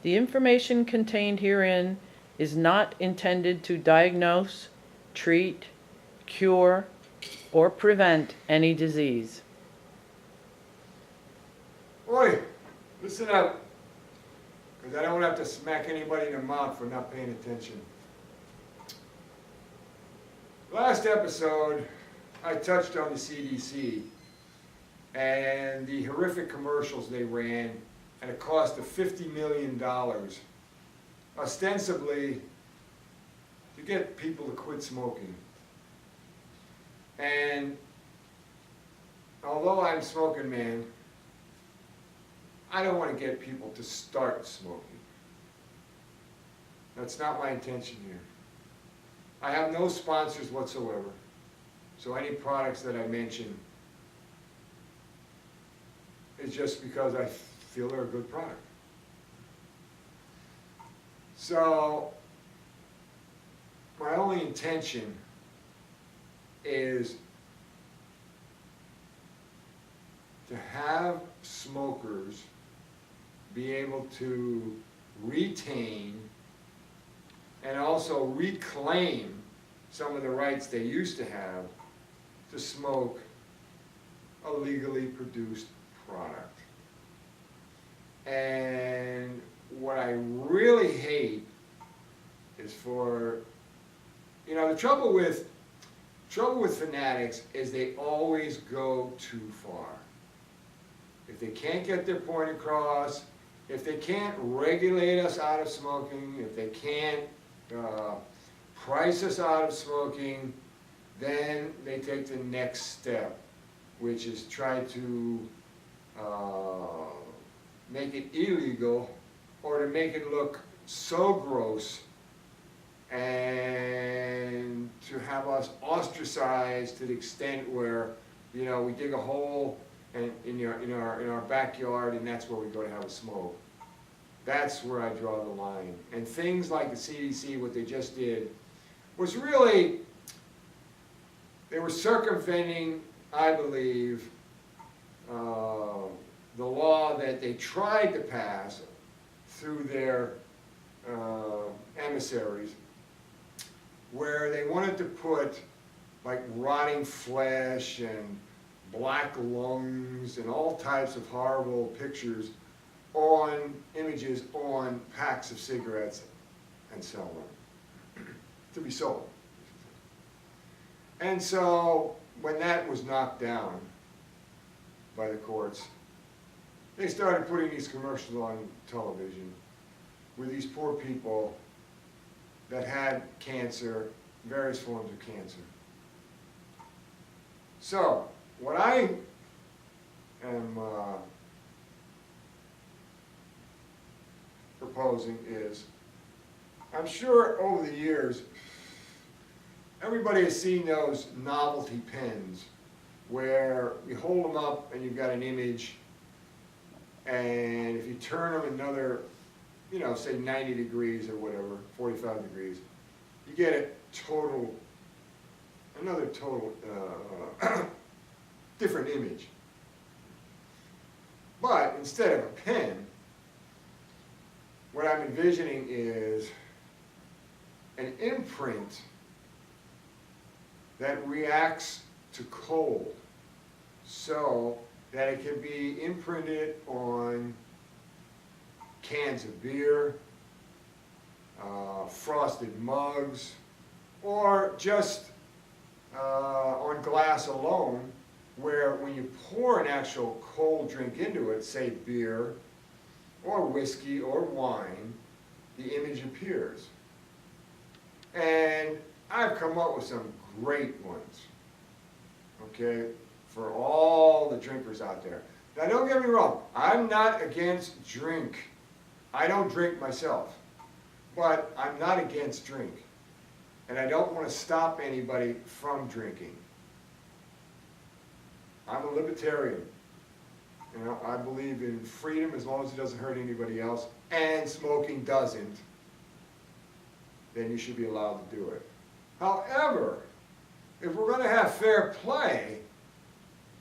The information contained herein is not intended to diagnose, treat, cure, or prevent any disease. Oi, listen up, because I don't have to smack anybody in the mouth for not paying attention. Last episode, I touched on the CDC and the horrific commercials they ran at a cost of $50 million, ostensibly to get people to quit smoking. And although I'm SmokinMan, I don't want to get people to start smoking. That's not my intention here. I have no sponsors whatsoever, so any products that I mention is just because I feel they're a good product. So, my only intention is to have smokers be able to retain and also reclaim some of the rights they used to have to smoke a legally produced product. And what I really hate is for, you know, the trouble with fanatics is they always go too far. If they can't get their point across, if they can't regulate us out of smoking, if they can't price us out of smoking, then they take the next step, which is try to make it illegal or to make it look so gross and to have us ostracized to the extent where, you know, we dig a hole and in our backyard and that's where we go to have a smoke. That's where I draw the line. And things like the CDC, what they just did, was really, they were circumventing, I believe, the law that they tried to pass through their emissaries, where they wanted to put like rotting flesh and black lungs and all types of horrible pictures on images on packs of cigarettes and so on to be sold. And so when that was knocked down by the courts, they started putting these commercials on television with these poor people that had cancer, various forms of cancer. So what I am proposing is, I'm sure over the years, everybody has seen those novelty pens where you hold them up and you've got an image, and if you turn them another, you know, say 90 degrees or whatever, 45 degrees, you get another total different image. But instead of a pen, what I'm envisioning is an imprint that reacts to cold, so that it can be imprinted on cans of beer, frosted mugs, or just on glass alone, where when you pour an actual cold drink into it, say beer, or whiskey, or wine, the image appears. And I've come up with some great ones, okay, for all the drinkers out there. Now don't get me wrong, I'm not against drink. I don't drink myself, but I'm not against drink. And I don't want to stop anybody from drinking. I'm a libertarian. You know, I believe in freedom as long as it doesn't hurt anybody else, and smoking doesn't, then you should be allowed to do it. However, if we're going to have fair play,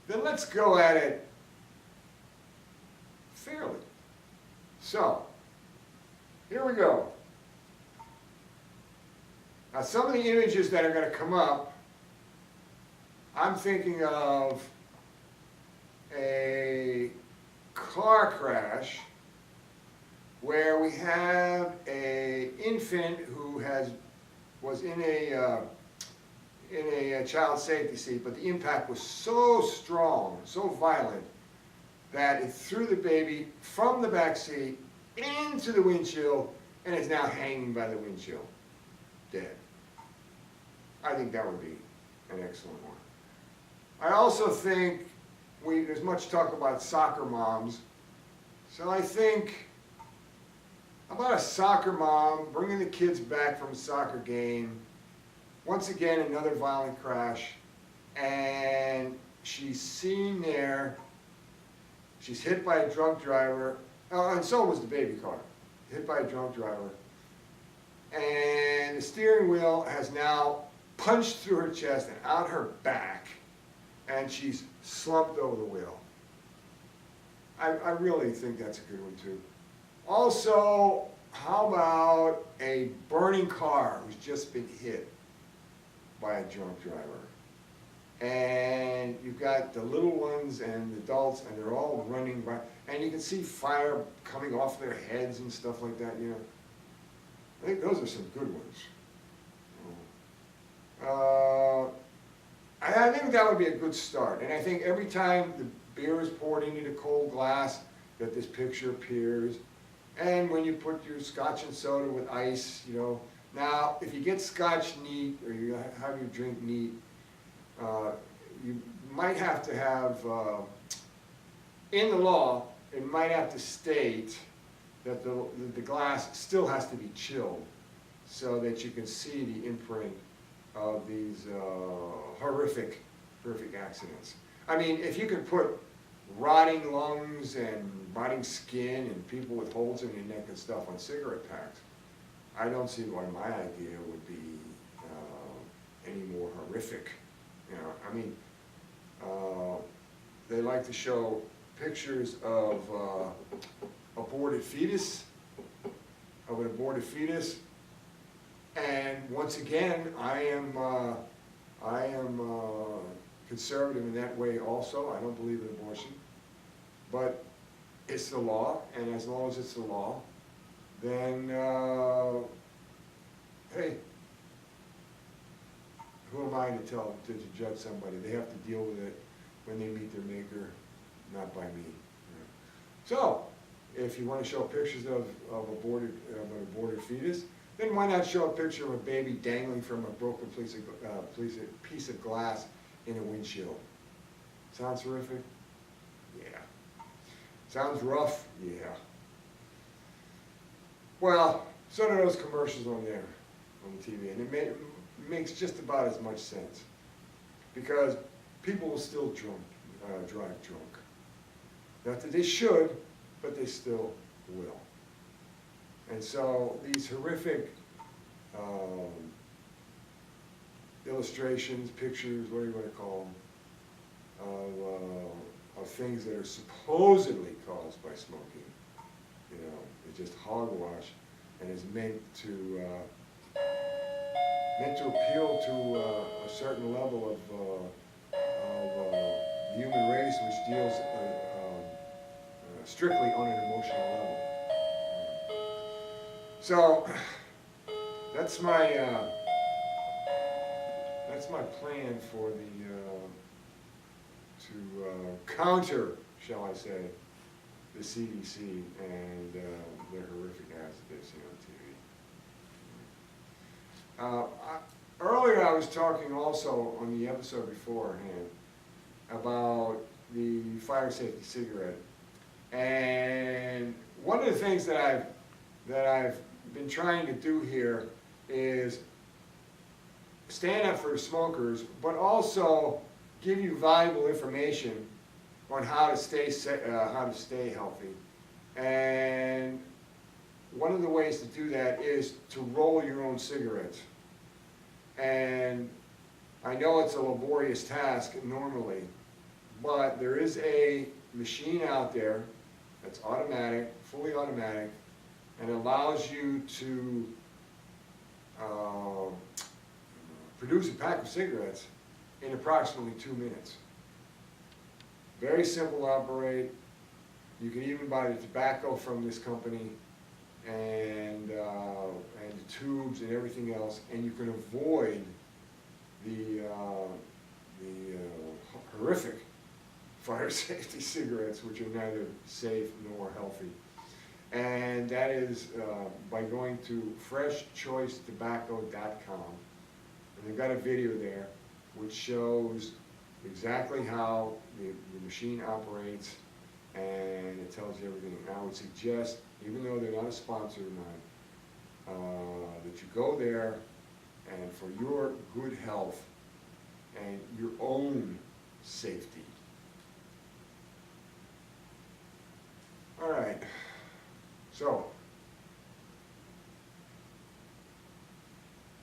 then let's go at it fairly. So, here we go. Now some of the images that are going to come up, I'm thinking of a car crash where we have a infant who was in a child safety seat, but the impact was so strong, so violent, that it threw the baby from the back seat into the windshield and is now hanging by the windshield, dead. I think that would be an excellent one. I also think there's much talk about soccer moms, so I think about a soccer mom bringing the kids back from a soccer game. Once again, another violent crash, and she's seen there, she's hit by a drunk driver, and so was the baby car, hit by a drunk driver, and the steering wheel has now punched through her chest and out her back, and she's slumped over the wheel. I really think that's a good one too. Also, how about a burning car who's just been hit by a drunk driver? And you've got the little ones and the adults, and they're all running by, and you can see fire coming off their heads and stuff like that, you know. I think those are some good ones. I think that would be a good start, and I think every time the beer is poured into the cold glass that this picture appears, and when you put your scotch and soda with ice, you know. Now, if you get scotch neat, or you have your drink neat, you might have to have, in the law, it might have to state that the glass still has to be chilled so that you can see the imprint of these horrific accidents. I mean, if you could put rotting lungs and rotting skin and people with holes in your neck and stuff on cigarette packs, I don't see why my idea would be any more horrific. You know, I mean, they like to show pictures of aborted fetus, of an aborted fetus, and once again, I am conservative in that way also. I don't believe in abortion, but it's the law, and as long as it's the law, then hey, who am I to judge somebody? They have to deal with it when they meet their maker, not by me. So, if you want to show pictures of an aborted fetus, then why not show a picture of a baby dangling from a broken piece of glass in a windshield? Sounds horrific? Yeah. Sounds rough? Yeah. Well, so do those commercials on there, on the TV, and it makes just about as much sense, because people will still drive drunk. Not that they should, but they still will. And so these horrific illustrations, pictures, whatever you want to call them, of things that are supposedly caused by smoking, you know, it's just hogwash, and is meant to appeal to a certain level of the human race, which deals strictly on an emotional level. So that's my plan for to counter, shall I say, the CDC and their horrific ads that they've seen on TV. Earlier I was talking also on the episode beforehand about the fire safety cigarette, and one of the things that I've been trying to do here is stand up for smokers, but also give you valuable information on how to stay healthy. And one of the ways to do that is to roll your own cigarettes. And I know it's a laborious task normally, but there is a machine out there that's automatic, fully automatic, and allows you to produce a pack of cigarettes in approximately 2 minutes. Very simple to operate. You can even buy the tobacco from this company and the tubes and everything else, and you can avoid the horrific fire safety cigarettes, which are neither safe nor healthy. And that is by going to freshchoicetobacco.com, and they've got a video there which shows exactly how the machine operates, and it tells you everything. And I would suggest, even though they're not a sponsor of mine, that you go there, and for your good health and your own safety. All right, so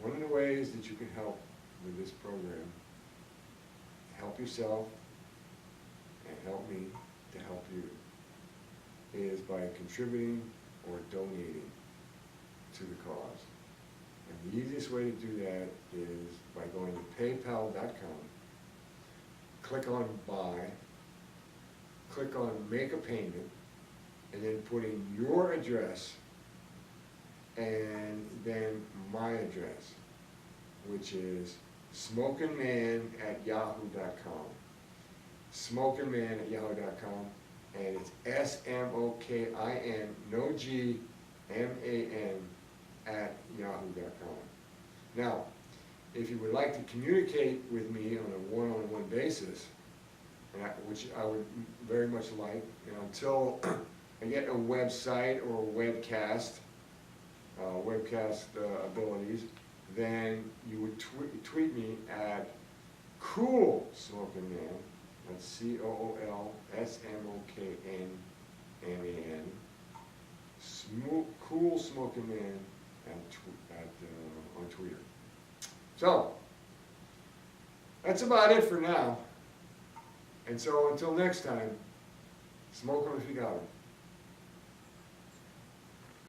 one of the ways that you can help with this program, help yourself and help me to help you, is by contributing or donating to the cause. And the easiest way to do that is by going to paypal.com, click on buy, click on make a payment, and then put in your address and then my address, which is SmokinMan@yahoo.com. SmokinMan@yahoo.com, and it's SMOKIN, no G, MAN, @yahoo.com. Now, if you would like to communicate with me on a one-on-one basis, which I would very much like, until I get a website or a webcast abilities, then you would tweet me at Cool Smokin Man, that's COOLSMOKNMAN, Cool Smokin Man on Twitter. So, that's about it for now. And so until next time, smoke them if you got them.